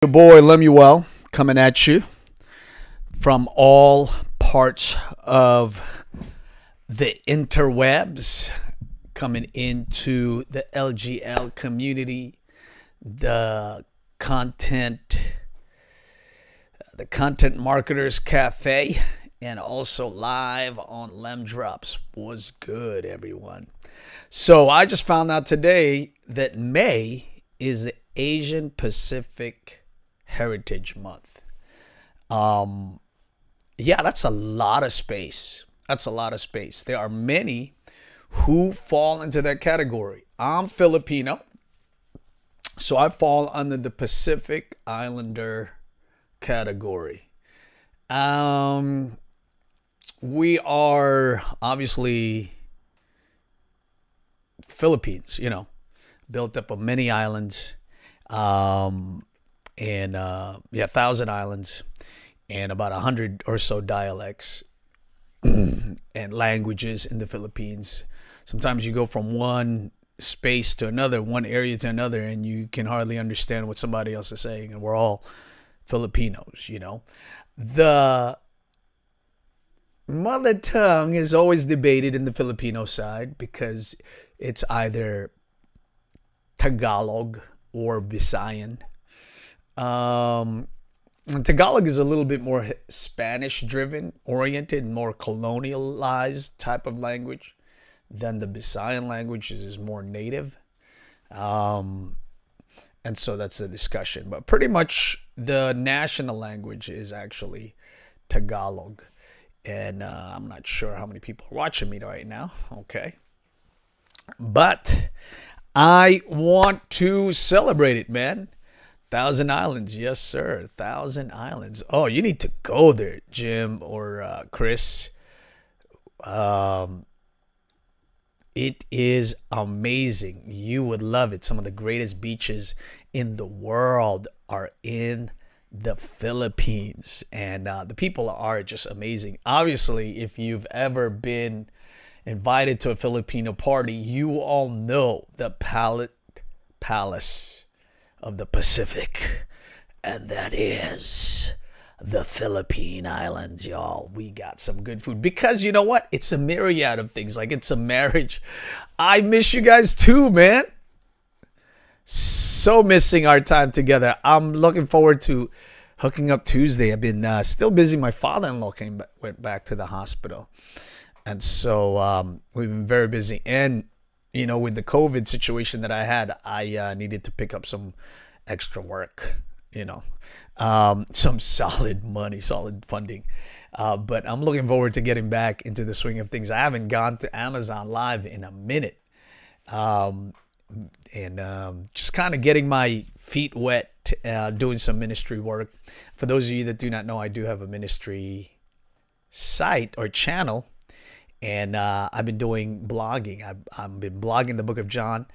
Your boy Lemuel coming at you from all parts of the interwebs, coming into the LGL community, the content, the Content Marketers Cafe, and also live on Lem Drops. Was good, everyone. So I just found out today that May is the Asian Pacific Heritage Month. Yeah, that's a lot of space. That's a lot of space. There are many who fall into that category. I'm Filipino, so I fall under the Pacific Islander category. Um, we are obviously Philippines, built up of many islands, um, and yeah, 1,000 islands, and about 100 or so dialects and languages in the Philippines. Sometimes you go from one space to another, one area to another, and you can hardly understand what somebody else is saying. And we're all Filipinos. The mother tongue is always debated in the Filipino side because it's either Tagalog or Visayan. Tagalog is a little bit more Spanish driven, oriented, more colonialized type of language than the Visayan language is more native. Um, and so that's the discussion. But pretty much the national language is actually Tagalog. And I'm not sure how many people are watching me right now. Okay. But I want to celebrate it, man. 1,000 islands, yes, sir. 1,000 islands. Oh, you need to go there, Jim or Chris. Um, it is amazing. You would love it. Some of the greatest beaches in the world are in the Philippines, and the people are just amazing. Obviously, if you've ever been invited to a Filipino party, you all know the Palace of the Pacific, and that is the Philippine Islands, y'all. We got some good food because you know what? It's a myriad of things. Like it's a marriage. I miss you guys too, man. So missing our time together. I'm looking forward to hooking up Tuesday. I've been still busy. My father-in-law went back to the hospital, and so we've been very busy. And with the COVID situation that I had, I needed to pick up some extra work. Some solid money, solid funding. But I'm looking forward to getting back into the swing of things. I haven't gone to Amazon Live in a minute. Um, and just kind of getting my feet wet, doing some ministry work. For those of you that do not know, I do have a ministry site or channel, and I've been doing blogging. I've been blogging the book of John,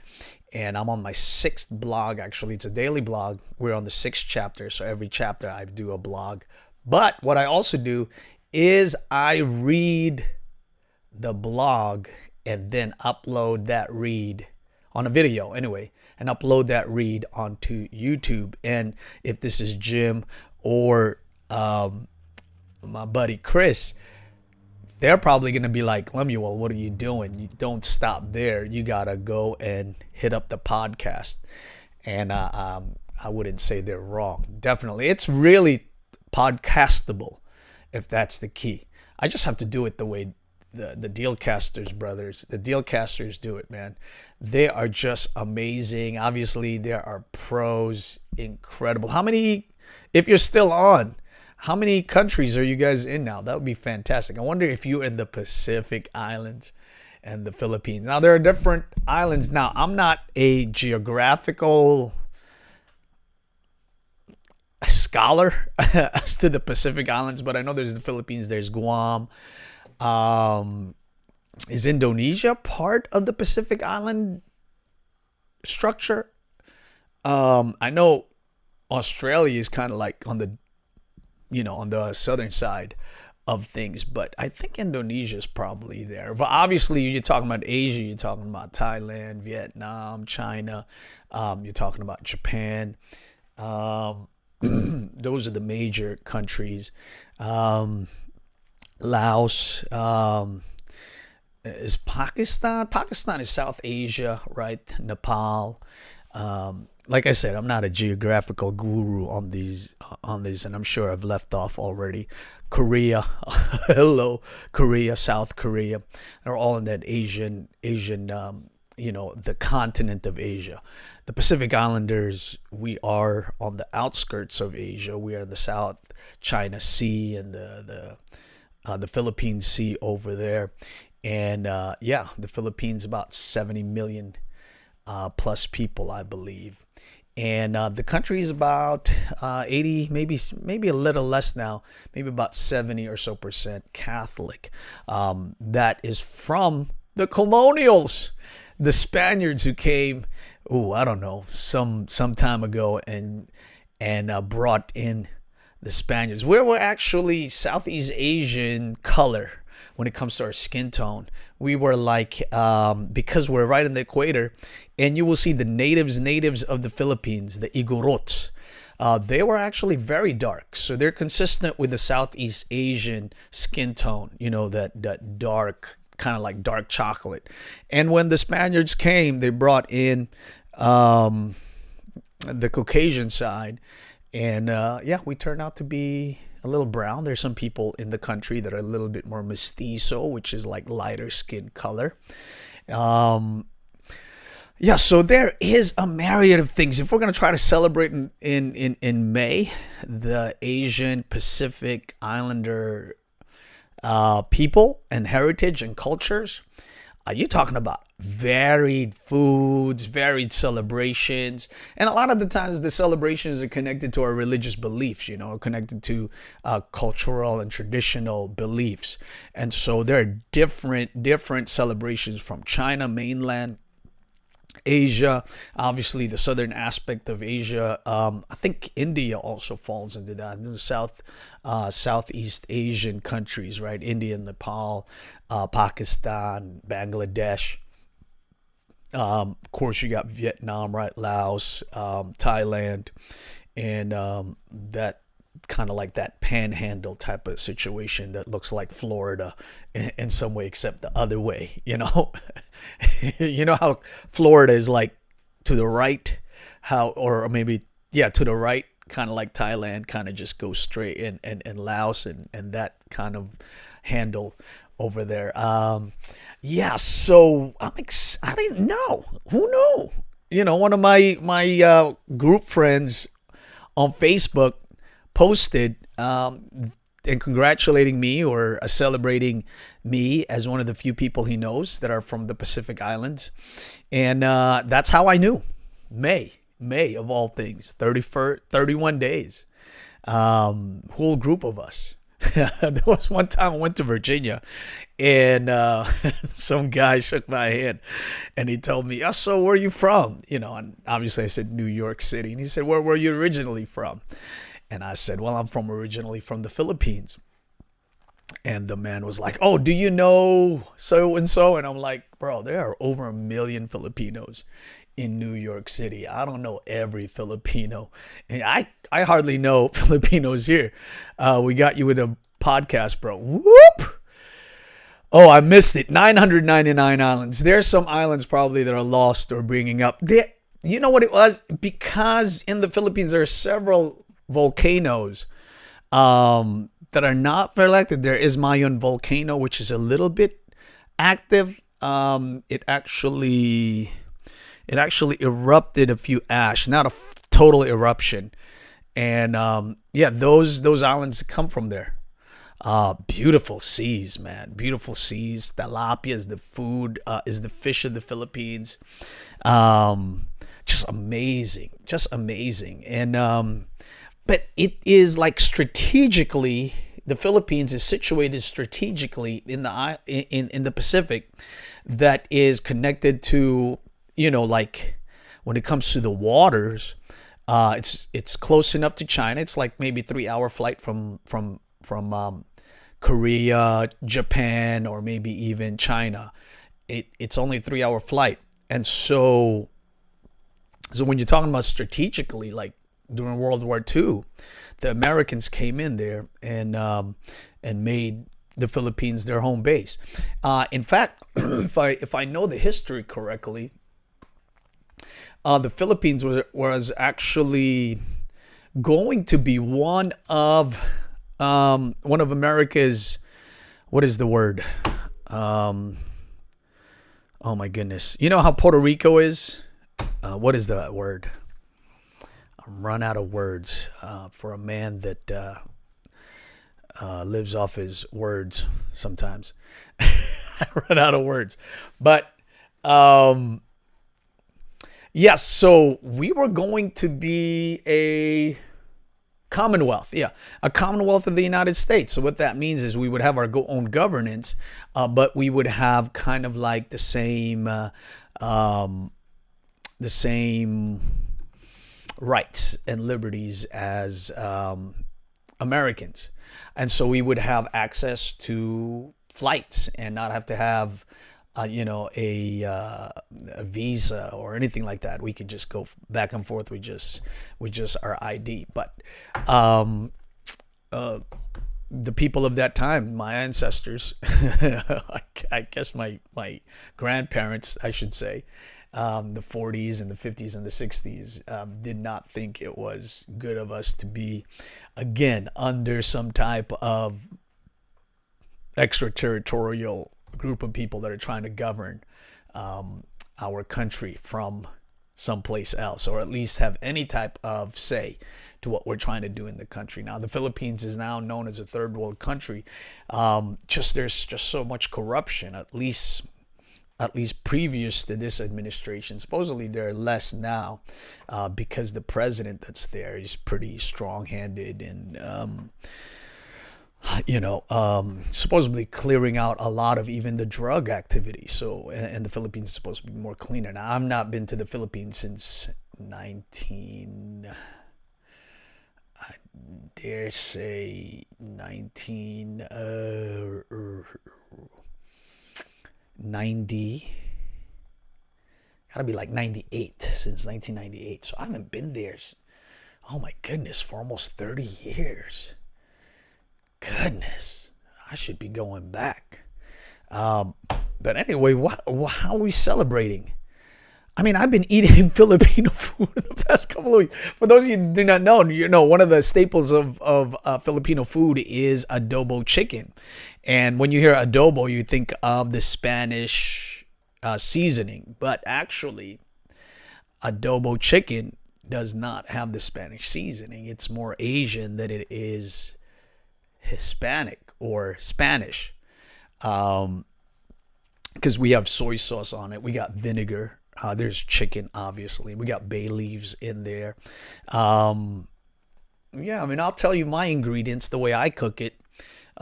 and I'm on my 6th blog. Actually, it's a daily blog. We're on the 6th chapter, so every chapter I do a blog. But what I also do is I read the blog and then upload that read on a video anyway, and upload that read onto YouTube. And if this is Jim or my buddy Chris, they're probably going to be like, Lemuel, what are you doing? You don't stop there. You got to go and hit up the podcast. And I wouldn't say they're wrong. Definitely. It's really podcastable, if that's the key. I just have to do it the way the Dealcasters brothers, the Dealcasters do it, man. They are just amazing. Obviously, there are pros, incredible. If you're still on, how many countries are you guys in now? That would be fantastic. I wonder if you're in the Pacific Islands and the Philippines. Now, there are different islands. Now, I'm not a geographical scholar as to the Pacific Islands, but I know there's the Philippines, there's Guam. Is Indonesia part of the Pacific Island structure? I know Australia is kind of like on the southern side of things, but I think Indonesia is probably there. But obviously, you're talking about Asia, you're talking about Thailand, Vietnam, China, you're talking about Japan. Those are the major countries. Um, Laos, is Pakistan. Pakistan is South Asia, right? Nepal. Like I said, I'm not a geographical guru on these, and I'm sure I've left off already. Korea, hello, Korea, South Korea, they're all in that Asian, the continent of Asia. The Pacific Islanders, we are on the outskirts of Asia. We are in the South China Sea and the Philippine Sea over there. And yeah, the Philippines about 70 million plus people, I believe. And the country is about 80, maybe a little less now, maybe about 70 or so percent Catholic. That is from the colonials, the Spaniards who came, I don't know, some time ago, and brought in the Spaniards. We're actually Southeast Asian color when it comes to our skin tone. We were like, because we're right in the equator, and you will see the natives of the Philippines, the Igorots. They were actually very dark, so they're consistent with the Southeast Asian skin tone. That dark, kind of like dark chocolate. And when the Spaniards came, they brought in the Caucasian side, and yeah, we turned out to be a little brown. There's some people in the country that are a little bit more mestizo, which is like lighter skin color. Yeah, so there is a myriad of things. If we're going to try to celebrate in May, the Asian Pacific Islander people and heritage and cultures, you're talking about varied foods, varied celebrations. And a lot of the times the celebrations are connected to our religious beliefs, connected to cultural and traditional beliefs. And so there are different celebrations from China, mainland, Asia, obviously the southern aspect of Asia. I think India also falls into that. The Southeast Asian countries, right? India, Nepal, Pakistan, Bangladesh. Of course, you got Vietnam, right? Laos, Thailand, and that kind of like that panhandle type of situation that looks like Florida in some way, except the other way. You know how Florida is like to the right, or maybe, yeah, to the right, kind of like Thailand, kind of just goes straight and Laos and that kind of handle over there. Yeah, so I'm excited. No, who knew? One of my group friends on Facebook posted and congratulating me, or celebrating me as one of the few people he knows that are from the Pacific Islands. And that's how I knew. May of all things, 31 days. Whole group of us. There was one time I went to Virginia, and some guy shook my hand and he told me, so where are you from? And obviously I said New York City. And he said, where were you originally from? And I said, well, I'm originally from the Philippines. And the man was like, oh, do you know so and so? And I'm like, bro, there are over 1 million Filipinos in New York City. I don't know every Filipino. And I hardly know Filipinos here. We got you with a podcast, bro. Whoop! Oh, I missed it. 999 islands. There's some islands probably that are lost or bringing up. You know what it was? Because in the Philippines, there are several volcanoes that are not very active. There is Mayon volcano, which is a little bit active. It actually erupted a few ash, not a total eruption. And yeah, those islands come from there. Beautiful seas, man. Beautiful seas. Tilapia is the food, is the fish of the Philippines. Just amazing. And but it is like strategically, the Philippines is situated strategically in the Pacific, that is connected to, like when it comes to the waters, it's close enough to China. It's like maybe 3-hour flight from Korea, Japan, or maybe even China. It's only a 3-hour flight. And so when you're talking about strategically, like during World War II, the Americans came in there and made the Philippines their home base. In fact, if I know the history correctly, the Philippines was actually going to be one of America's, what is the word? Oh my goodness! You know how Puerto Rico is? What is the word? I'm run out of words for a man that lives off his words sometimes. I run out of words, but yes. So we were going to be a Commonwealth, yeah, a Commonwealth of the United States. So what that means is we would have our own governance, but we would have kind of like the same rights and liberties as Americans, and so we would have access to flights and not have to have a visa or anything like that. We could just go back and forth with just our ID. But the people of that time, my ancestors, I guess my grandparents, I should say, the 40s and the 50s and the 60s, did not think it was good of us to be, again, under some type of extraterritorial group of people that are trying to govern our country from someplace else, or at least have any type of say to what we're trying to do in the country. Now, the Philippines is now known as a third world country. There's just so much corruption, at least previous to this administration. Supposedly there are less now, because the president that's there is pretty strong-handed and supposedly clearing out a lot of even the drug activity. So, and the Philippines is supposed to be more cleaner. Now, I've not been to the Philippines since 1990. Gotta be like 98, since 1998. So I haven't been there, oh my goodness, for almost 30 years. Goodness, I should be going back. But anyway, how are we celebrating? I mean, I've been eating Filipino food in the past couple of weeks. For those of you who do not know, one of the staples of Filipino food is adobo chicken. And when you hear adobo, you think of the Spanish seasoning. But actually, adobo chicken does not have the Spanish seasoning. It's more Asian than it is Hispanic or Spanish, because we have soy sauce on it. We got vinegar. There's chicken, obviously. We got bay leaves in there. I'll tell you my ingredients the way I cook it.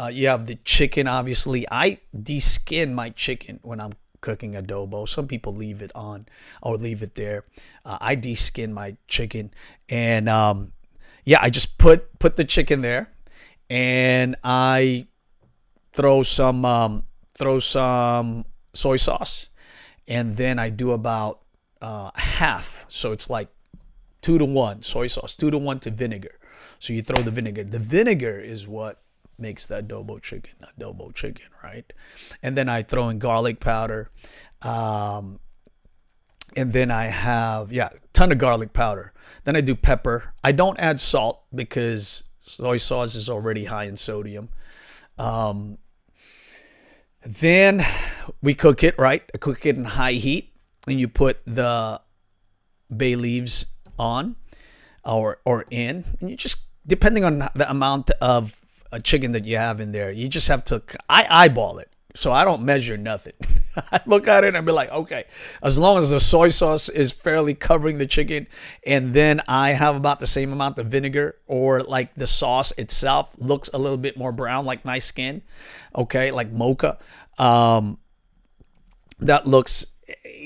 You have the chicken, obviously. I de-skin my chicken when I'm cooking adobo. Some people leave it on or leave it there. I de-skin my chicken, and I just put the chicken there. And I throw some soy sauce, and then I do about half. So it's like 2-to-1 soy sauce, 2-to-1 to vinegar. So you throw the vinegar. The vinegar is what makes the adobo chicken, right? And then I throw in garlic powder, and then I have a ton of garlic powder. Then I do pepper. I don't add salt because soy sauce is already high in sodium. Then we cook it, right? I cook it in high heat, and you put the bay leaves on or in, and you just, depending on the amount of chicken that you have in there, you just have to, I eyeball it. So I don't measure nothing. I look at it and be like, okay, as long as the soy sauce is fairly covering the chicken, and then I have about the same amount of vinegar, or like the sauce itself looks a little bit more brown, like nice skin, okay, like mocha. That looks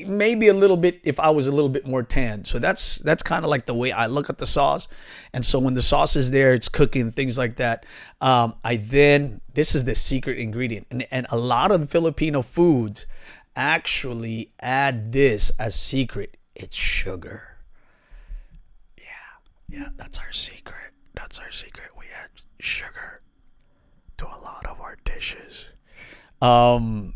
maybe a little bit, if I was a little bit more tan. So that's kind of like the way I look at the sauce. And so when the sauce is there, it's cooking, things like that. This is the secret ingredient. And a lot of the Filipino foods actually add this as secret. It's sugar. Yeah. Yeah, that's our secret. That's our secret. We add sugar to a lot of our dishes. Um,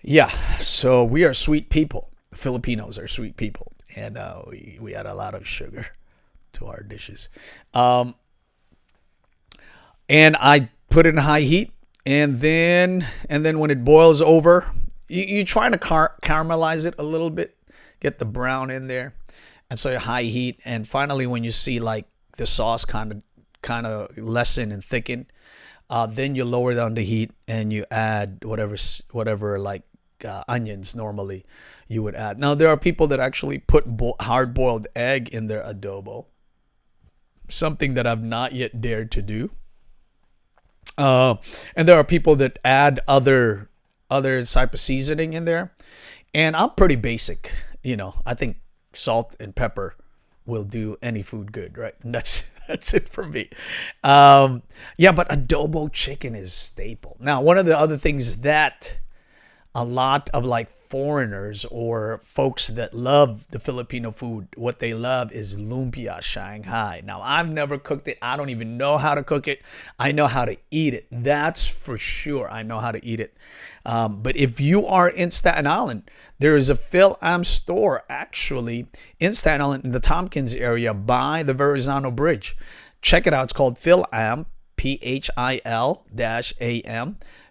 yeah, so we are sweet people. Filipinos are sweet people, and we add a lot of sugar to our dishes. Um, and I put it in high heat, and then when it boils over, you try to caramelize it a little bit, get the brown in there, and so high heat, and finally when you see like the sauce kind of lessen and thicken, then you lower down the heat and you add whatever like onions normally you would add. Now there are people that actually put hard boiled egg in their adobo, something that I've not yet dared to do. Uh, and there are people that add other type of seasoning in there, and I'm pretty basic. I think salt and pepper will do any food good, right? And that's it for me. Yeah, but adobo chicken is staple. Now, one of the other things that a lot of like foreigners or folks that love the Filipino food, what they love is lumpia Shanghai. Now, I've never cooked it. I don't even know how to cook it. I know how to eat it. That's for sure. I know how to eat it. But if you are in Staten Island, there is a Phil Am store actually in Staten Island in the Tompkins area by the Verrazano Bridge. Check it out. It's called Phil Am, PHIL-AM,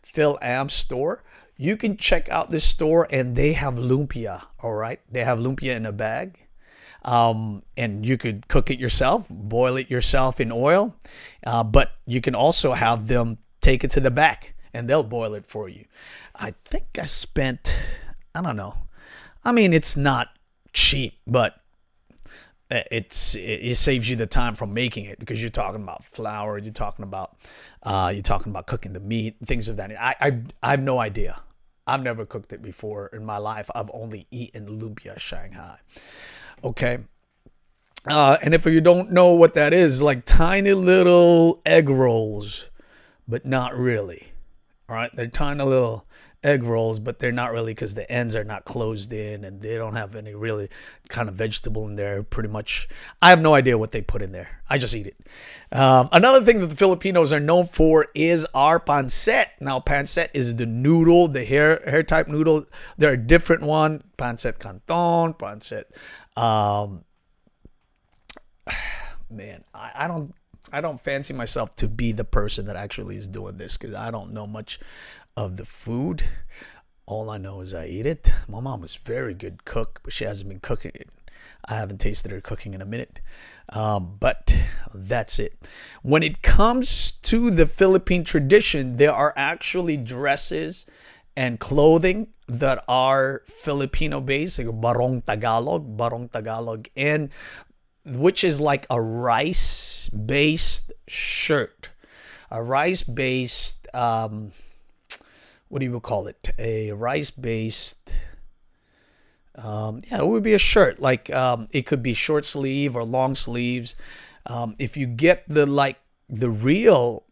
Phil Am store. You can check out this store and they have lumpia. All right. They have lumpia in a bag. And you could cook it yourself, boil it yourself in oil. But you can also have them take it to the back and they'll boil it for you. I think I spent, I don't know. I mean, it's not cheap, but it saves you the time from making it because you're talking about flour, you're talking about cooking the meat, things of that. I have no idea. I've never cooked it before in my life. I've only eaten lumpia Shanghai. Okay. And if you don't know what that is, like tiny little egg rolls, but not really. All right. They're tiny little egg rolls, but they're not really because the ends are not closed in and they don't have any really kind of vegetable in there. Pretty much, I have no idea what they put in there. I just eat it. Another thing that the Filipinos are known for is our pancit. Now, pancit is the noodle, the hair type noodle. There are different one, pancit canton, pancit. Um, Man, I don't fancy myself to be the person that actually is doing this because I don't know much of the food. All I know is I eat it. My mom was a very good cook, but she hasn't been cooking it. I haven't tasted her cooking in a minute. But that's it. When it comes to the Philippine tradition, there are actually dresses and clothing that are Filipino based, like barong Tagalog, and which is like a rice based shirt, a rice based what do you call it? A rice based yeah, it would be a shirt. Like it could be short sleeve or long sleeves. If you get the real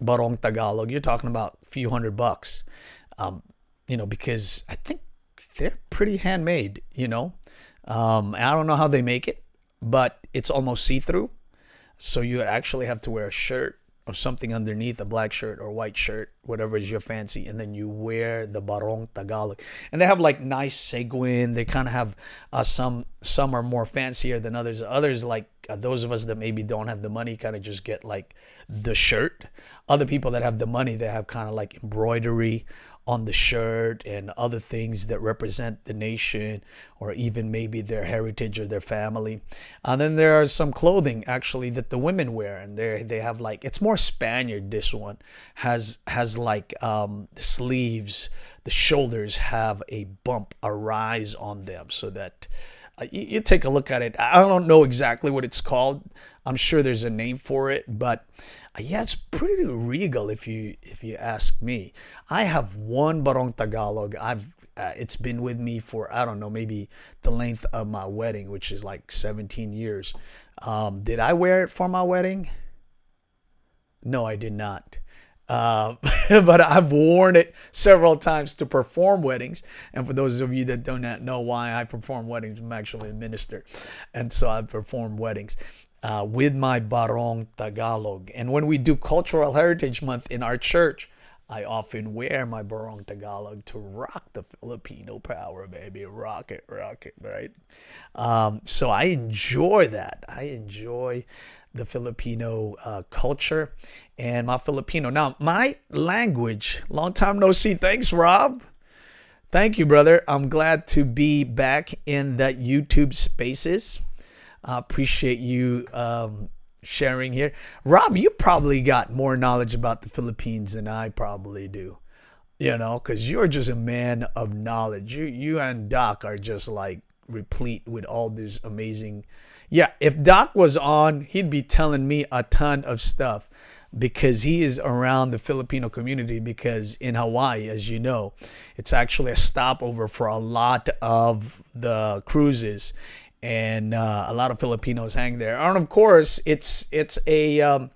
Barong Tagalog, you're talking about a few $100. Because I think they're pretty handmade. I don't know how they make it, but it's almost see through. So you actually have to wear a shirt or something underneath, a black shirt or white shirt, whatever is your fancy, and then you wear the Barong Tagalog. And they have like nice seguin. They kind of have some are more fancier than others. Others like those of us that maybe don't have the money kind of just get like the shirt. Other people that have the money, they have kind of like embroidery on the shirt and other things that represent the nation or even maybe their heritage or their family. And then there are some clothing actually that the women wear, and they have like, it's more Spaniard. This one has like the sleeves, the shoulders have a bump, a rise on them, so that you take a look at it. I don't know exactly what it's called. I'm sure there's a name for it, but yeah, it's pretty regal if you ask me. I have one Barong Tagalog. It's been with me for, I don't know, maybe the length of my wedding, which is like 17 years. Did I wear it for my wedding? No, I did not. Uh, but I've worn it several times to perform weddings. And for those of you that do not know why I perform weddings, I'm actually a minister. And so I perform weddings with my Barong Tagalog. And when we do Cultural Heritage Month in our church, I often wear my Barong Tagalog to rock the Filipino power, baby. Rock it, right? So I enjoy that. I enjoy the Filipino culture and my Filipino. Now, my language, long time no see. Thanks, Rob. Thank you, brother. I'm glad to be back in that YouTube spaces. I appreciate you sharing here. Rob, you probably got more knowledge about the Philippines than I probably do. Because you're just a man of knowledge. You and Doc are just like replete with all this amazing. Yeah, if Doc was on, he'd be telling me a ton of stuff because he is around the Filipino community. Because in Hawaii, as you know, it's actually a stopover for a lot of the cruises. And a lot of Filipinos hang there, and of course, it's a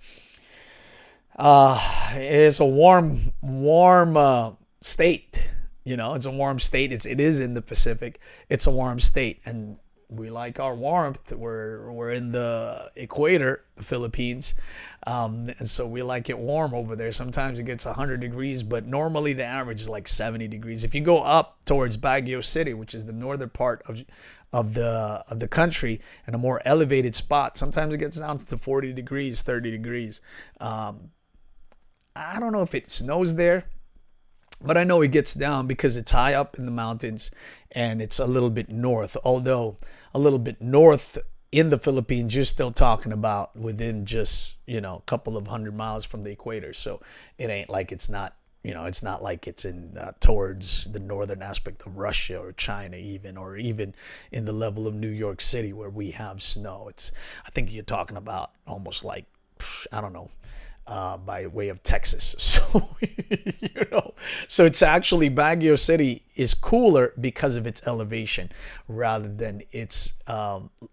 warm state. It's a warm state. It is in the Pacific. It's a warm state, and we like our warmth. We're in the equator, the Philippines, and so we like it warm over there. Sometimes it gets 100 degrees, but normally the average is like 70 degrees. If you go up towards Baguio City, which is the northern part of the country, and a more elevated spot, sometimes it gets down to 40 degrees, 30 degrees. I don't know if it snows there, but I know it gets down because it's high up in the mountains and it's a little bit north. Although a little bit north in the Philippines, you're still talking about within just, a couple of 100 miles from the equator. So it ain't like it's not, it's not like it's in towards the northern aspect of Russia or China even, or even in the level of New York City where we have snow. I think you're talking about almost like, I don't know, by way of Texas. So, so it's actually Baguio City is cooler because of its elevation rather than its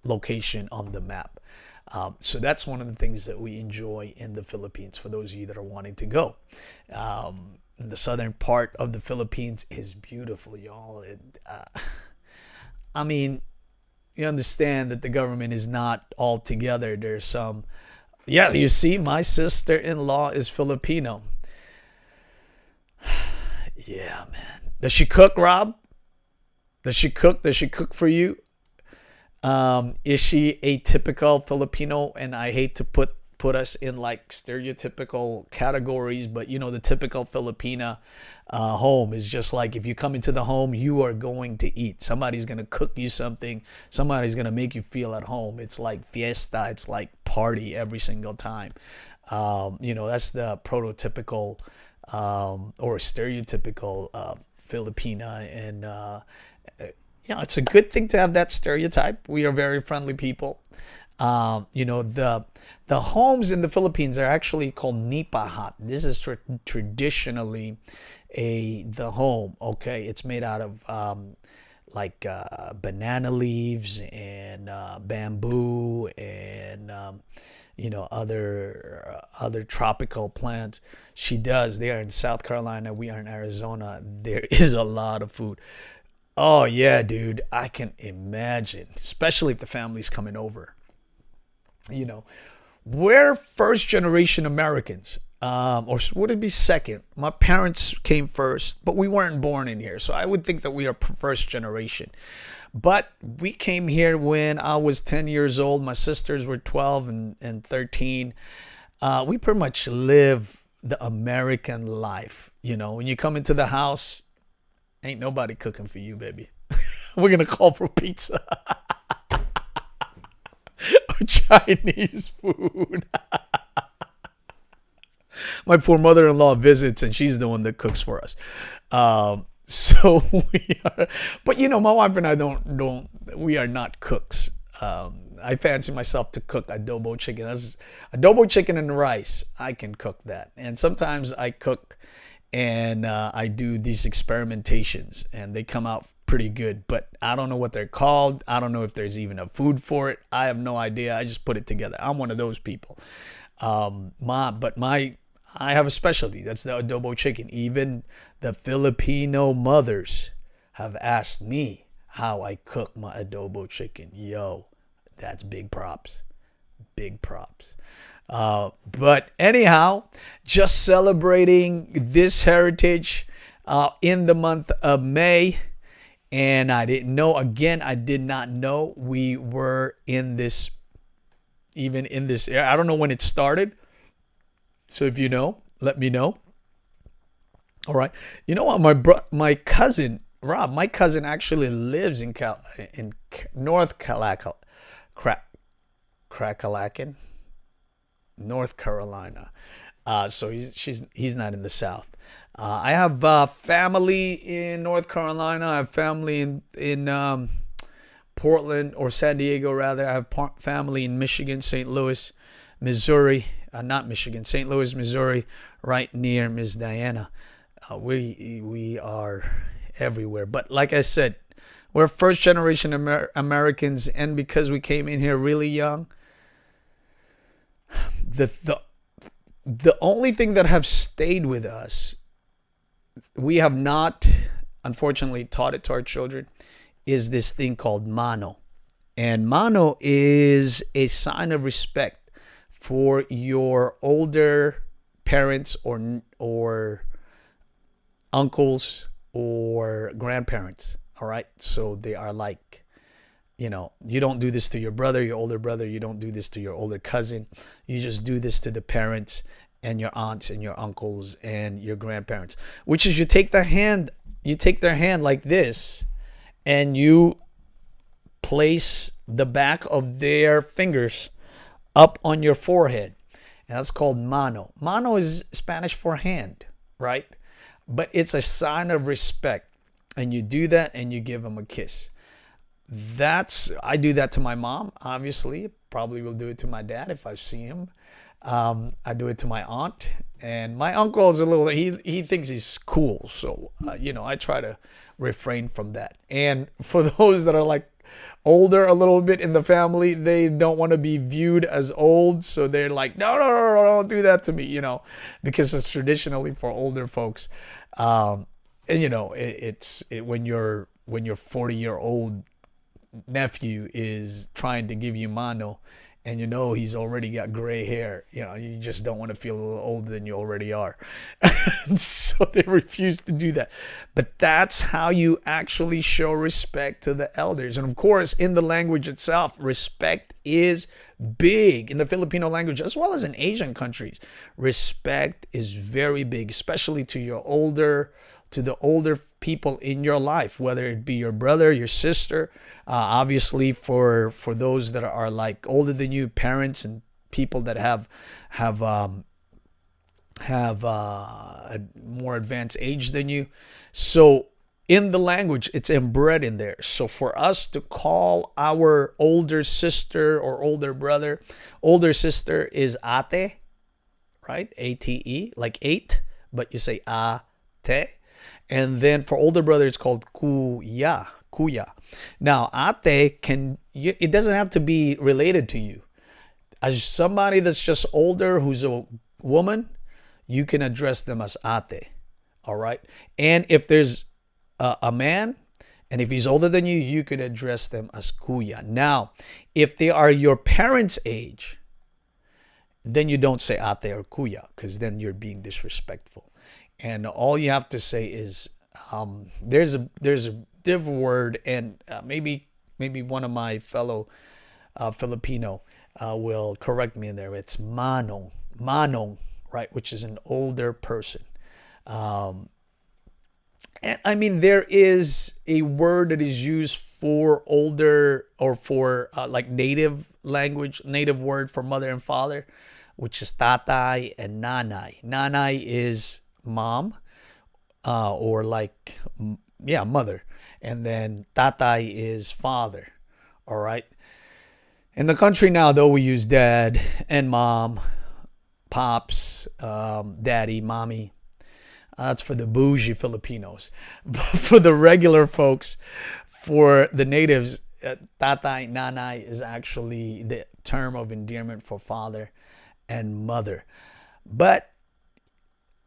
location on the map. So that's one of the things that we enjoy in the Philippines for those of you that are wanting to go. The southern part of the Philippines is beautiful, y'all. I mean, you understand that the government is not all together. There's some. Yeah, you see, my sister-in-law is Filipino. Yeah, man. Does she cook, Rob? Does she cook? Does she cook for you? Is she a typical Filipino? And I hate to put us in like stereotypical categories, but the typical Filipina home is just like, if you come into the home, you are going to eat. Somebody's going to cook you something. Somebody's going to make you feel at home. It's like fiesta. It's like party every single time. That's the prototypical or stereotypical Filipina. And it's a good thing to have that stereotype. We are very friendly people. The homes in the Philippines are actually called nipahat. This is traditionally the home. Okay, it's made out of banana leaves and bamboo and other tropical plants. They are in South Carolina. We are in Arizona. There is a lot of food. Oh yeah, dude, I can imagine, especially if the family's coming over. We're first generation Americans, or would it be second? My parents came first, but we weren't born in here. So I would think that we are first generation. But we came here when I was 10 years old. My sisters were 12 and 13. We pretty much live the American life. When you come into the house, ain't nobody cooking for you, baby. We're going to call for pizza. Or Chinese food. My poor mother-in-law visits and she's the one that cooks for us. So we are, but my wife and I we are not cooks. I fancy myself to cook adobo chicken. That's adobo chicken and rice. I can cook that. And sometimes I cook and I do these experimentations and they come out pretty good, but I don't know what they're called. I don't know if there's even a food for it. I have no idea. I just put it together. I'm one of those people. I have a specialty. That's the adobo chicken. Even the Filipino mothers have asked me how I cook my adobo chicken. Yo, that's big props. Big props. But anyhow, just celebrating this heritage in the month of May. And I didn't know, again, I did not know we were in this, even in this era. I don't know when it started. So if you know, let me know. All right. You know what? My cousin, Rob, my cousin actually lives in North Crackalacan, North Carolina. So he's not in the South. I have family in North Carolina. I have family in Portland, or San Diego rather. I have family in Michigan, St. Louis, Missouri. Not Michigan, St. Louis, Missouri, right near Miss Diana. We are everywhere. But like I said, we're first generation Americans, and because we came in here really young, the only thing that have stayed with us, we have not, unfortunately, taught it to our children, is this thing called mano. And mano is a sign of respect for your older parents or uncles or grandparents. All right. So they are like, you don't do this to your brother, your older brother. You don't do this to your older cousin. You just do this to the parents and your aunts and your uncles and your grandparents, which is you take their hand like this, and you place the back of their fingers up on your forehead. And that's called mano. Mano is Spanish for hand, right? But it's a sign of respect. And you do that and you give them a kiss. I do that to my mom, obviously. Probably will do it to my dad if I see him. I do it to my aunt. And my uncle is he thinks he's cool. So, I try to refrain from that. And for those that are like older a little bit in the family, they don't want to be viewed as old. So they're like, no, don't do that to me, because it's traditionally for older folks. And, when your 40-year-old nephew is trying to give you mano, and he's already got gray hair, you just don't want to feel a little older than you already are. So they refuse to do that. But that's how you actually show respect to the elders. And of course, in the language itself, respect is big in the Filipino language as well as in Asian countries. Respect is very big, especially to the older people in your life, whether it be your brother, your sister, obviously for those that are like older than you, parents and people that have a more advanced age than you. So in the language, it's inbred in there. So for us to call our older sister or older brother, older sister is ate, right? ATE, like 8, but you say ate. And then for older brother, it's called kuya. Now, ate it doesn't have to be related to you. As somebody that's just older, who's a woman, you can address them as ate. All right. And if there's a man, and if he's older than you, you could address them as kuya. Now, if they are your parents' age, then you don't say ate or kuya, because then you're being disrespectful. And all you have to say is there's a different word, and maybe one of my fellow Filipino will correct me in there. It's manong, right, which is an older person. And I mean, there is a word that is used for older, or for like native word for mother and father, which is tatay and nanay. Nanay is mom, or like, mother. And then tatay is father. All right. In the country now, though, we use dad and mom, pops, daddy, mommy. That's for the bougie Filipinos. But for the regular folks, for the natives, tatay, nanay is actually the term of endearment for father and mother. But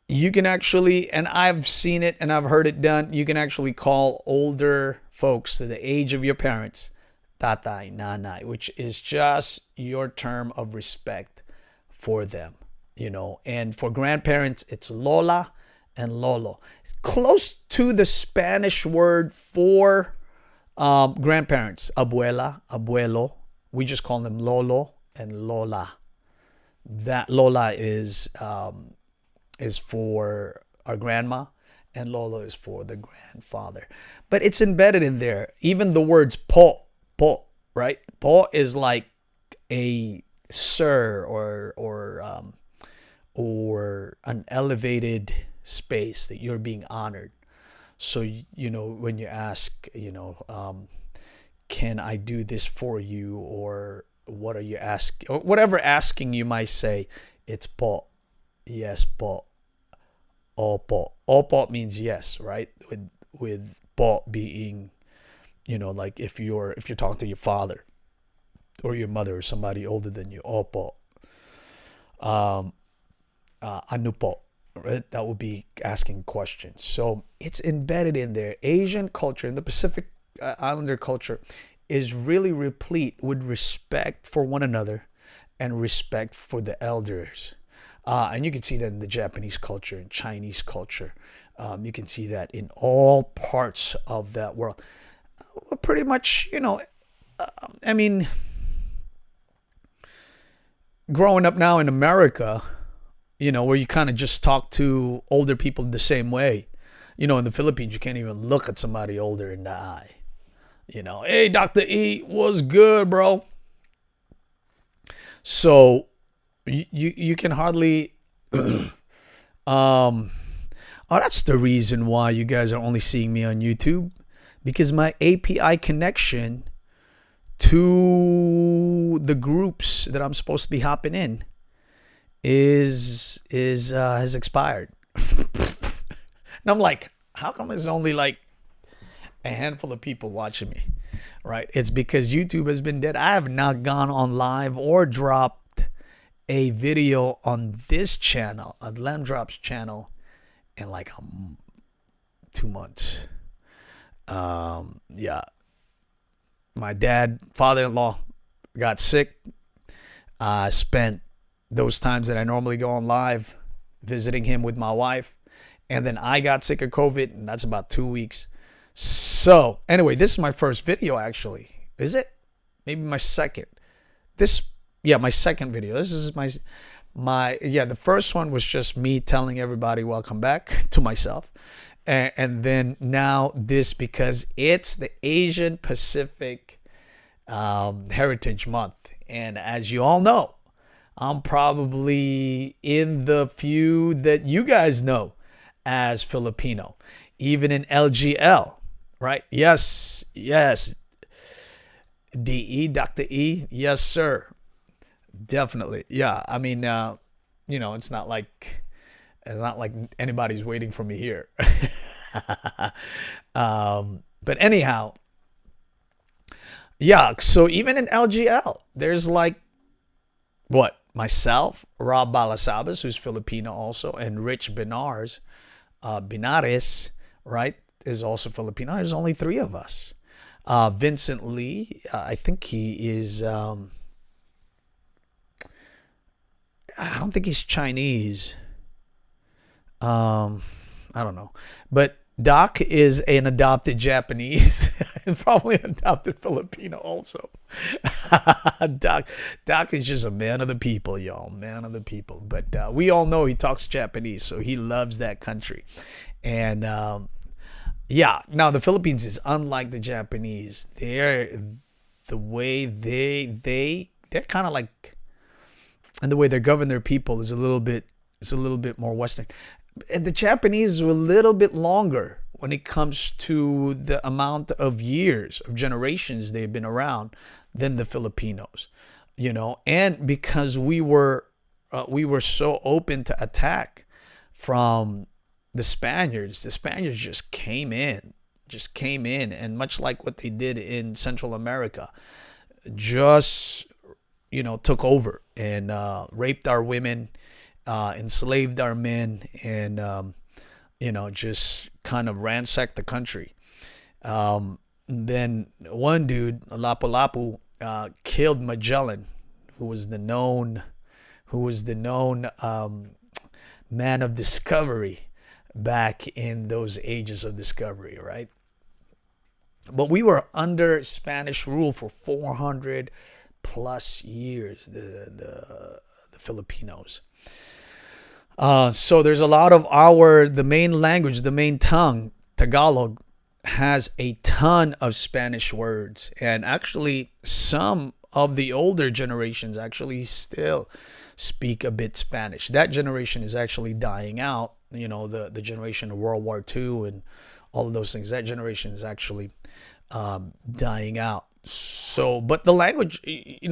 You can actually, and I've seen it and I've heard it done, you can actually call older folks to the age of your parents tatay, nanay, which is just your term of respect for them, you know. And for grandparents, it's lola and lolo. Close to the Spanish word for grandparents, abuela, abuelo. We just call them lolo and lola. That lola is for our grandma, and lolo is for the grandfather. But it's embedded in there. Even the words po, right? Po is like a sir or an elevated space that you're being honored. So you know when you ask, can I do this for you, or what are you asking, or whatever asking you might say, it's po. Yes, po. Opo. Opo means yes, right? With po being, like if you're talking to your father or your mother or somebody older than you, opo. Ano po, right? That would be asking questions. So it's embedded in there. Asian culture, in the Pacific Islander culture, is really replete with respect for one another and respect for the elders. And you can see that in the Japanese culture and Chinese culture. You can see that in all parts of that world. Pretty much, I mean, growing up now in America, where you kind of just talk to older people the same way. In the Philippines, you can't even look at somebody older in the eye. Hey, Dr. E, what's good, bro? So you can hardly that's the reason why you guys are only seeing me on YouTube, because my API connection to the groups that I'm supposed to be hopping in has expired. And I'm like, how come there's only like a handful of people watching me, right? It's because YouTube has been dead. I have not gone on live or dropped a video on this channel, on Lamb Drops channel, in like 2 months. Yeah. My father-in-law got sick. I spent those times that I normally go on live visiting him with my wife. And then I got sick of COVID, and that's about 2 weeks. So anyway, this is my first video, actually. Is it? Maybe my second. My second video. This is the first one was just me telling everybody welcome back to myself. And then now this, because it's the Asian Pacific Heritage Month. And as you all know, I'm probably in the few that you guys know as Filipino, even in LGL, right? Yes. DE, Dr. E, yes, sir. Definitely. Yeah. I mean, it's not like anybody's waiting for me here. But anyhow, yeah. So even in LGL, there's like myself, Rob Balasabas, who's Filipino also, and Rich Binares, right, is also Filipino. There's only 3 of us. Vincent Lee, I think he is. I don't think he's Chinese. I don't know, but Doc is an adopted Japanese and probably an adopted Filipino also. Doc is just a man of the people, y'all. Man of the people. But we all know he talks Japanese, so he loves that country. And now the Philippines is unlike the Japanese. They're kind of like, and the way they govern their people is a little bit more Western. And the Japanese are a little bit longer when it comes to the amount of years, of generations they've been around, than the Filipinos, and because we were so open to attack from the Spaniards just came in, and much like what they did in Central America, just took over and raped our women enslaved our men, and just kind of ransacked the country. Then one dude, Lapu-Lapu, killed Magellan, who was the known man of discovery back in those ages of discovery, right? But we were under Spanish rule for 400 plus years, the Filipinos. So there's a lot of the main language, the main tongue, Tagalog, has a ton of Spanish words. And actually, some of the older generations actually still speak a bit Spanish. That generation is actually dying out. The generation of World War II and all of those things. That generation is actually dying out. So, but the language,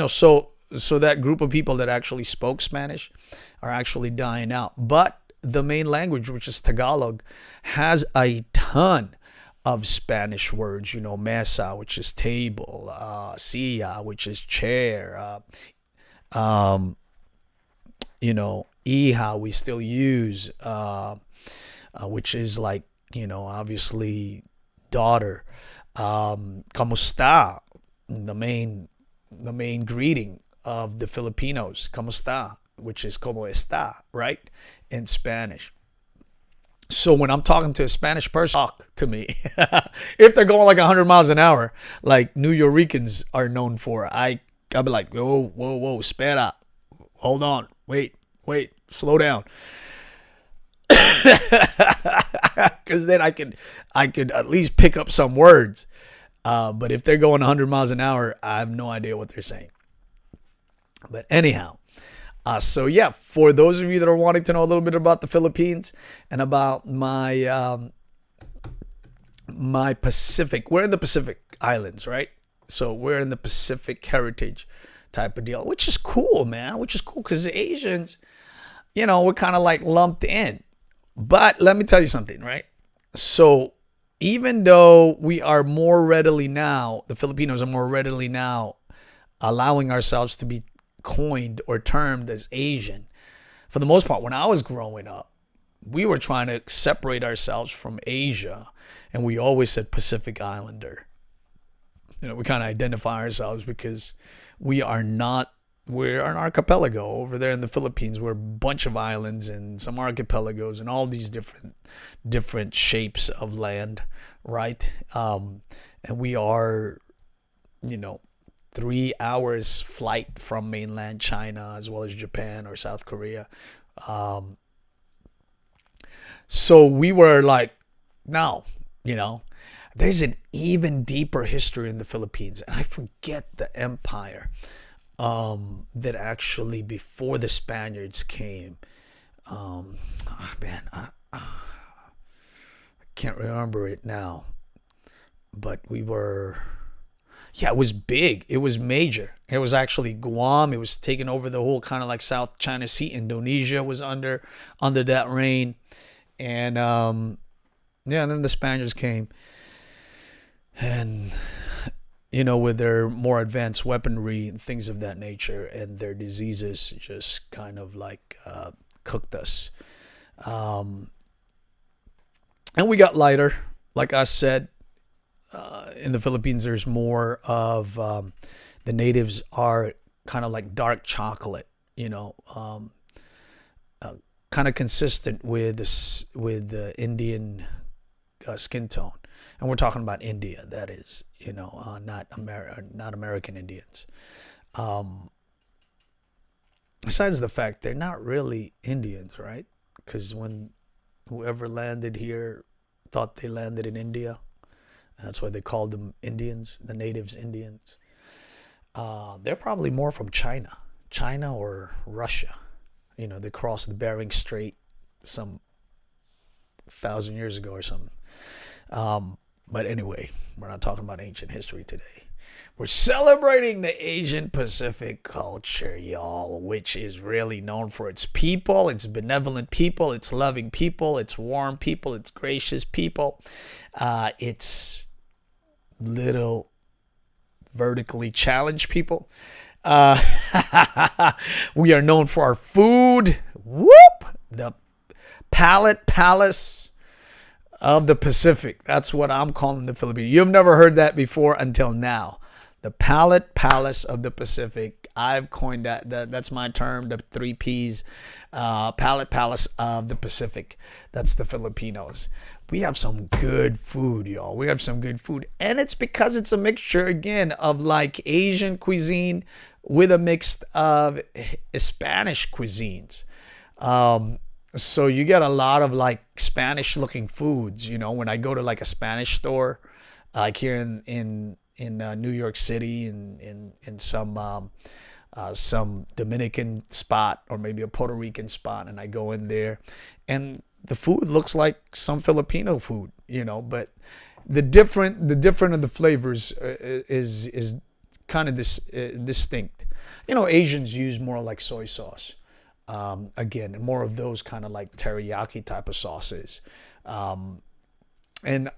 so that group of people that actually spoke Spanish are actually dying out. But the main language, which is Tagalog, has a ton of Spanish words. Mesa, which is table, silla, which is chair, hija, we still use, which is like, obviously daughter. Kamusta, the main greeting of the Filipinos, kamusta, which is como está, right, in Spanish. So when I'm talking to a Spanish person, talk to me. If they're going like 100 miles an hour, like New Yorkers are known for, I'll be like, whoa, espera, hold on, wait, slow down. Because then I could at least pick up some words. But if they're going 100 miles an hour, I have no idea what they're saying. But anyhow, so yeah, for those of you that are wanting to know a little bit about the Philippines and about my Pacific, we're in the Pacific Islands, right? So we're in the Pacific heritage type of deal, which is cool, man. Which is cool because the Asians, we're kind of like lumped in. But let me tell you something, right? So even though we are more readily now, the Filipinos are more readily now allowing ourselves to be coined or termed as Asian. For the most part, when I was growing up, we were trying to separate ourselves from Asia, and we always said Pacific Islander. We kind of identify ourselves because we're an archipelago over there in the Philippines. We're a bunch of islands and some archipelagos and all these different shapes of land, right? And we are, 3 hours flight from mainland China as well as Japan or South Korea. So we were like, no, there's an even deeper history in the Philippines. And I forget the empire that actually before the Spaniards came. I can't remember it now. But we were... Yeah, it was big. It was major. It was actually Guam. It was taking over the whole kind of like South China Sea. Indonesia was under that reign. And and then the Spaniards came. And, with their more advanced weaponry and things of that nature, and their diseases just kind of like cooked us. And we got lighter. Like I said, in the Philippines, there's more of the natives are kind of like dark chocolate, kind of consistent with the Indian skin tone, and we're talking about India. That is, not American Indians. Besides the fact they're not really Indians, right? Because when whoever landed here thought they landed in India. That's why they called them Indians, the natives Indians. They're probably more from China or Russia. They crossed the Bering Strait some 1,000 years ago or something. But anyway, we're not talking about ancient history today. We're celebrating the Asian Pacific culture, y'all, which is really known for its people, its benevolent people, its loving people, its warm people, its gracious people, its little vertically challenged people. We are known for our food. Whoop! The Palate Palace of the Pacific. That's what I'm calling the Philippines. You've never heard that before until now. The Palate Palace of the Pacific. I've coined that. That's my term. The three P's. Palate Palace of the Pacific. That's the Filipinos. We have some good food, y'all. We have some good food. And it's because it's a mixture, again, of like Asian cuisine with a mix of Spanish cuisines. So you get a lot of like Spanish looking foods, when I go to like a Spanish store, like here in New York City and in some Dominican spot or maybe a Puerto Rican spot, and I go in there and the food looks like some Filipino food, but the different of the flavors is kind of distinct. Asians use more like soy sauce. Again, more of those kind of like teriyaki type of sauces. And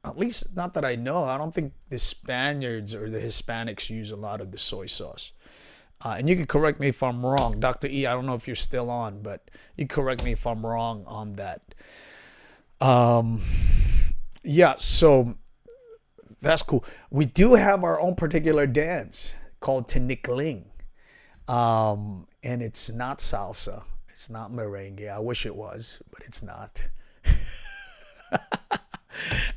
at least not that I know, I don't think the Spaniards or the Hispanics use a lot of the soy sauce. And you can correct me if I'm wrong. Dr. E, I don't know if you're still on, but you correct me if I'm wrong on that. Yeah, so that's cool. We do have our own particular dance called Tinikling. And it's not salsa. It's not merengue. I wish it was, but it's not.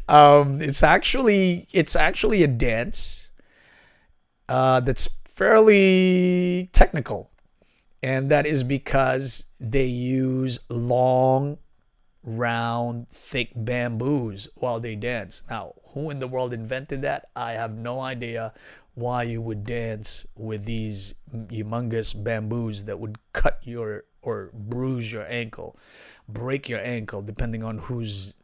It's actually a dance that's fairly technical, and that is because they use long, round, thick bamboos while they dance. Now, who in the world invented that? I have no idea why you would dance with these humongous bamboos that would cut your or bruise your ankle, break your ankle, depending on who's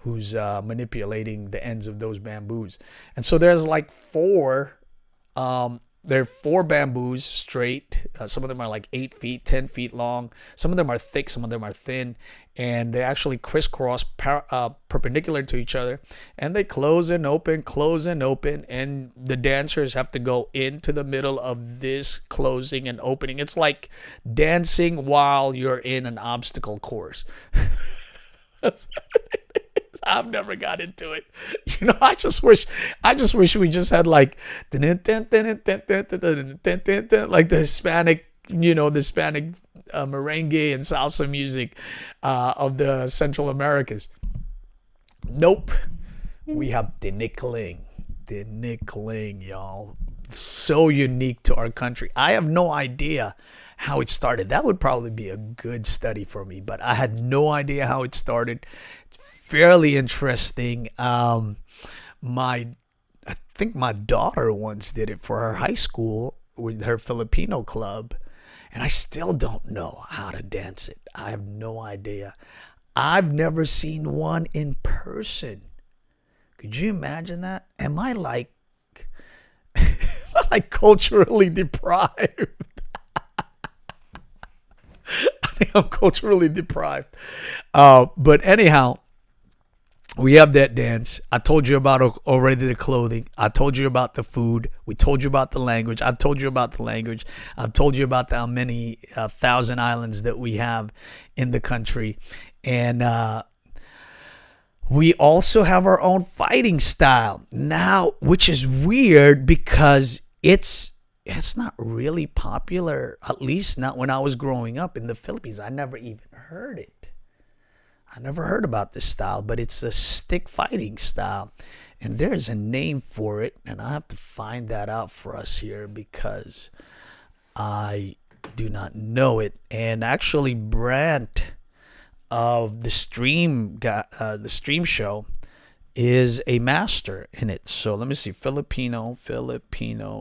manipulating the ends of those bamboos. And so there's like there are four bamboos straight. Some of them are like 8 feet, 10 feet long. Some of them are thick, some of them are thin, and they actually crisscross perpendicular to each other, and they close and open, and the dancers have to go into the middle of this closing and opening. It's like dancing while you're in an obstacle course. I've never got into it. I just wish we just had like like the Hispanic, the Hispanic merengue and salsa music of the Central Americas. Nope. We have Tinikling, y'all. So unique to our country. I have no idea how it started. That would probably be a good study for me, but I had no idea how it started. It's fairly interesting. I think my daughter once did it for her high school with her Filipino club, and I still don't know how to dance it. I have no idea. I've never seen one in person. Could you imagine that? Am I like culturally deprived? I think I'm culturally deprived. But anyhow, we have that dance. I told you about already the clothing. I told you about the food. We told you about the language. I told you about the language. I've told you about how many thousand islands that we have in the country. And we also have our own fighting style now, which is weird because it's not really popular, at least not when I was growing up in the Philippines. I never even heard it. I never heard about this style, but it's a stick fighting style. And there's a name for it, and I have to find that out for us here because I do not know it. And actually, Brant of the stream show is a master in it. So let me see. Filipino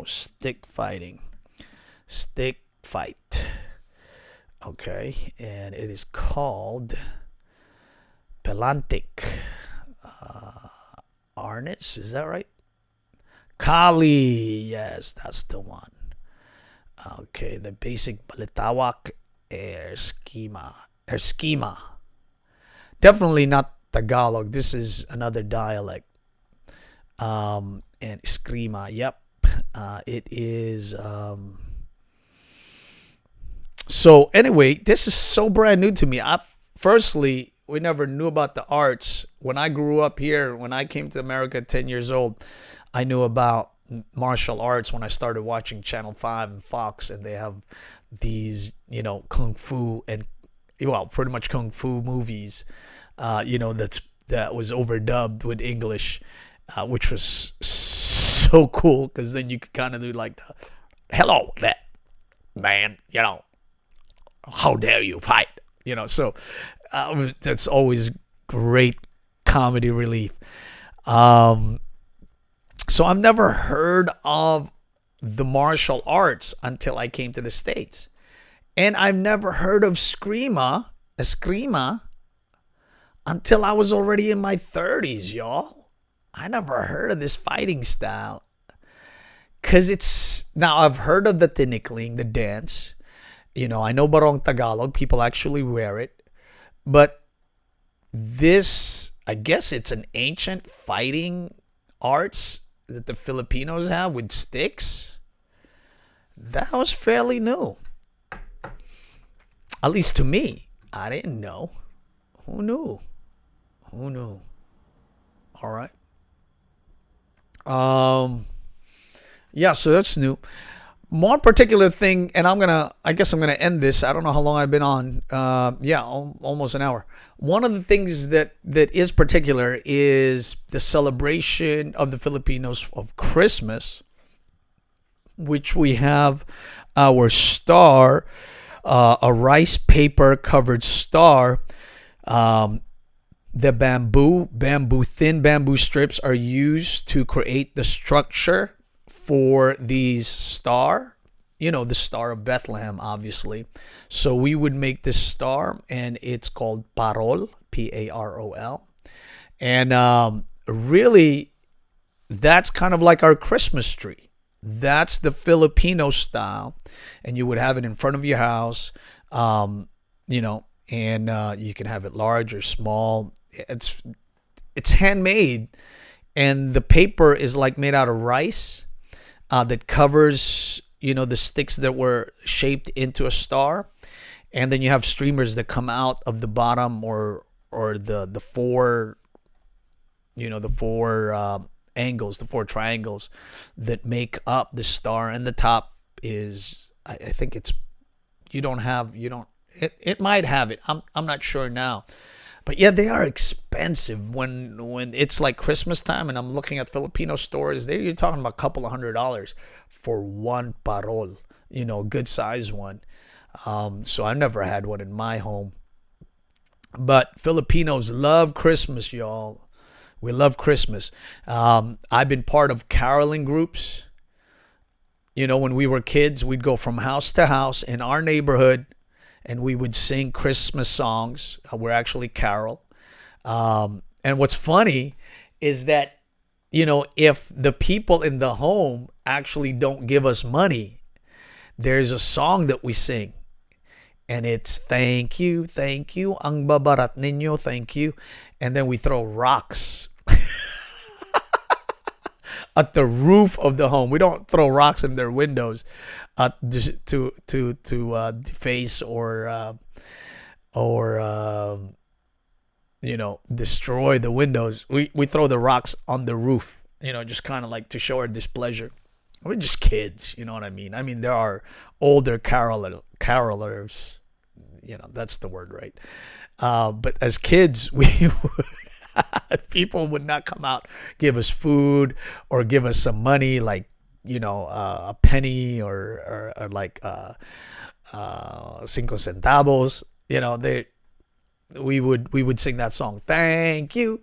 stick fight. Okay, and it is called Pelantic. Arnis, is that right? Kali, yes, that's the one. Okay, the basic Balitawak schema. Definitely not Tagalog. This is another dialect. And Eskrima, yep. It is So anyway, this is so brand new to me. Firstly, we never knew about the arts. When I grew up here, when I came to America at 10 years old, I knew about martial arts when I started watching Channel 5 and Fox, and they have these, kung fu and, well, pretty much kung fu movies, that was overdubbed with English, which was so cool because then you could kind of do like the hello that man, how dare you fight, so that's always great comedy relief. Um, so I've never heard of the martial arts until I came to the States. And I've never heard of Eskrima, until I was already in my 30s, y'all. I never heard of this fighting style. Because now I've heard of the tinikling, the dance. I know Barong Tagalog, people actually wear it. But this, I guess it's an ancient fighting arts that the Filipinos have with sticks. That was fairly new. At least to me. I didn't know. Who knew? Who knew? All right. Yeah, so that's new. One particular thing, and I guess I'm gonna end this. I don't know how long I've been on. Yeah, almost an hour. One of the things that is particular is the celebration of the Filipinos of Christmas, which we have our star, a rice paper covered star. The thin bamboo strips are used to create the structure for these star, the Star of Bethlehem, obviously. So we would make this star, and it's called parol, Parol. And really, that's kind of like our Christmas tree. That's the Filipino style, and you would have it in front of your house, and you can have it large or small. It's handmade, and the paper is like made out of rice, that covers the sticks that were shaped into a star, and then you have streamers that come out of the bottom or the four angles, the four triangles that make up the star, and the top is, I think it's, it might have it. I'm not sure now. But yeah, they are expensive when it's like Christmas time, and I'm looking at Filipino stores. You're talking about a couple of $100s for one parol, good size one. So I never had one in my home. But Filipinos love Christmas, y'all. We love Christmas. I've been part of caroling groups. When we were kids, we'd go from house to house in our neighborhood, and we would sing Christmas songs. We're actually carol. And what's funny is that, if the people in the home actually don't give us money, there's a song that we sing. And it's thank you, ang babarat ninyo, thank you. And then we throw rocks at the roof of the home. We don't throw rocks in their windows just to deface or destroy the windows. We throw the rocks on the roof, just kind of like to show our displeasure. We're just kids, you know what I mean? I mean, there are older carolers, that's the word, right? But as kids, people would not come out, give us food or give us some money, like, a penny or like 5 centavos. We would sing that song. Thank you,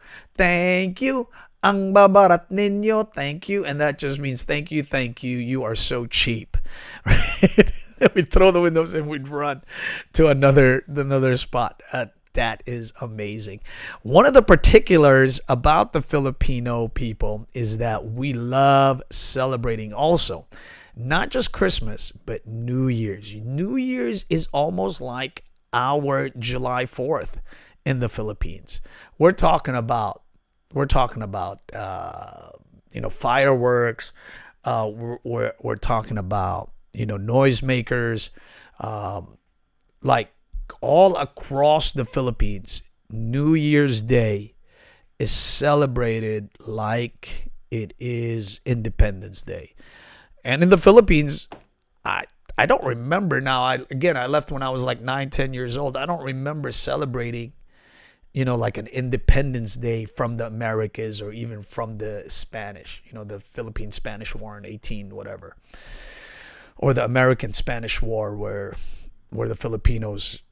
ang babarat ninyo, thank you, and that just means thank you. You are so cheap, right? We'd throw the windows and we'd run to another spot. That is amazing. One of the particulars about the Filipino people is that we love celebrating also, not just Christmas, but New Year's. New Year's is almost like our July 4th in the Philippines. We're talking about fireworks. We're talking about noisemakers. like all across the Philippines, New Year's Day is celebrated like it is Independence Day. And in the Philippines, I I don't remember now. I left when I was like 9, 10 years old. I don't remember celebrating, like an Independence Day from the Americas or even from the Spanish, the Philippine Spanish War in 18 whatever, or the American Spanish War where the Filipinos,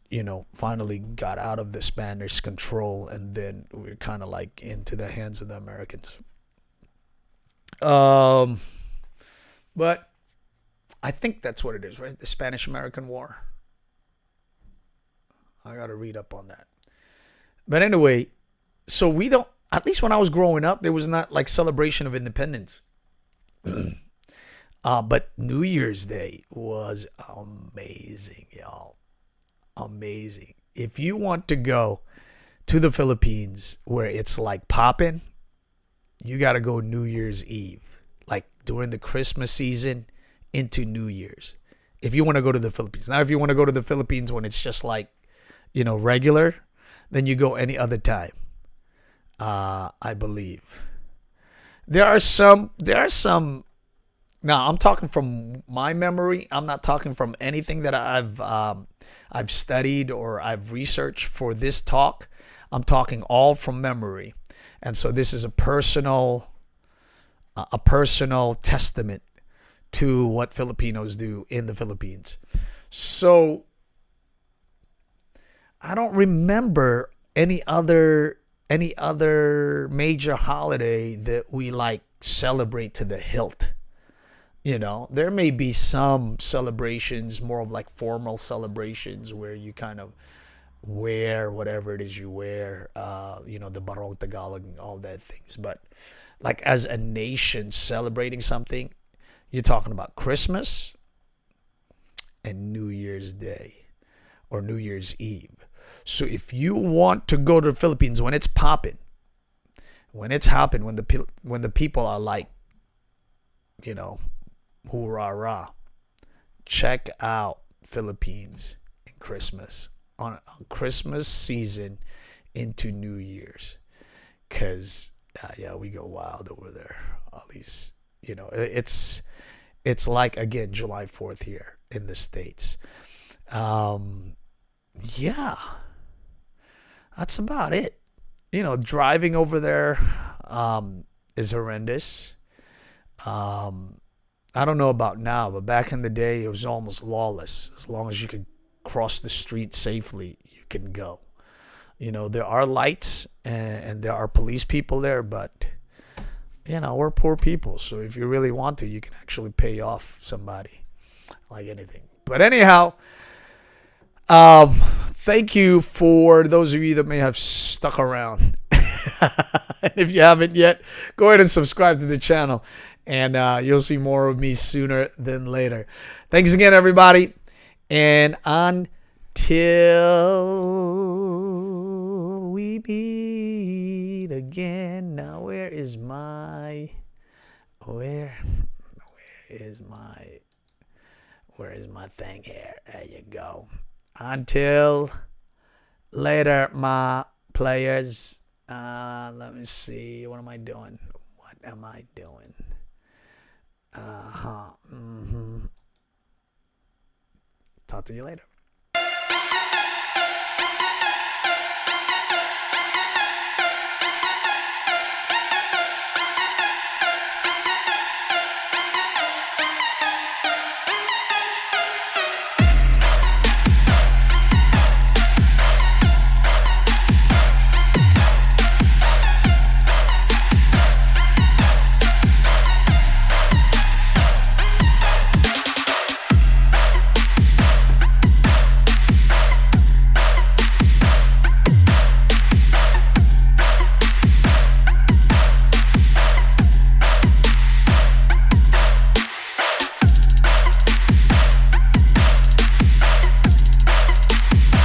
finally got out of the Spanish control, and then we are kind of like into the hands of the Americans. Um, but I think that's what it is, right? The Spanish American War. I got to read up on that. But anyway, so we don't, at least when I was growing up, there was not like celebration of independence. But New Year's Day was amazing, y'all. Amazing. If you want to go to the Philippines where it's like popping, you got to go New Year's Eve, like during the Christmas season into New Year's. If you want to go to the Philippines. Now, if you want to go to the Philippines when it's just like, regular, then you go any other time. I believe. There are some. Now, I'm talking from my memory. I'm not talking from anything that I've studied or I've researched for this talk. I'm talking all from memory. And so this is a personal testament to what Filipinos do in the Philippines. So I don't remember any other major holiday that we like celebrate to the hilt. There may be some celebrations, more of like formal celebrations where you kind of wear whatever it is you wear, the Barong Tagalog and all that things. But like as a nation celebrating something, you're talking about Christmas and New Year's Day or New Year's Eve. So if you want to go to the Philippines when it's popping, when it's hopping, when the people are like, hoorah, check out Philippines in Christmas on Christmas season into New Year's, cause we go wild over there. At least it's like again July 4th here in the States. Yeah, that's about it. Driving over there is horrendous. I don't know about now, but back in the day, it was almost lawless. As long as you could cross the street safely, you can go. There are lights and there are police people there, but, we're poor people. So if you really want to, you can actually pay off somebody like anything. But anyhow, thank you for those of you that may have stuck around. And if you haven't yet, go ahead and subscribe to the channel. And you'll see more of me sooner than later. Thanks again, everybody. And until we meet again. Now, where is my thing here? There you go. Until later, my players. Let me see. What am I doing? Talk to you later.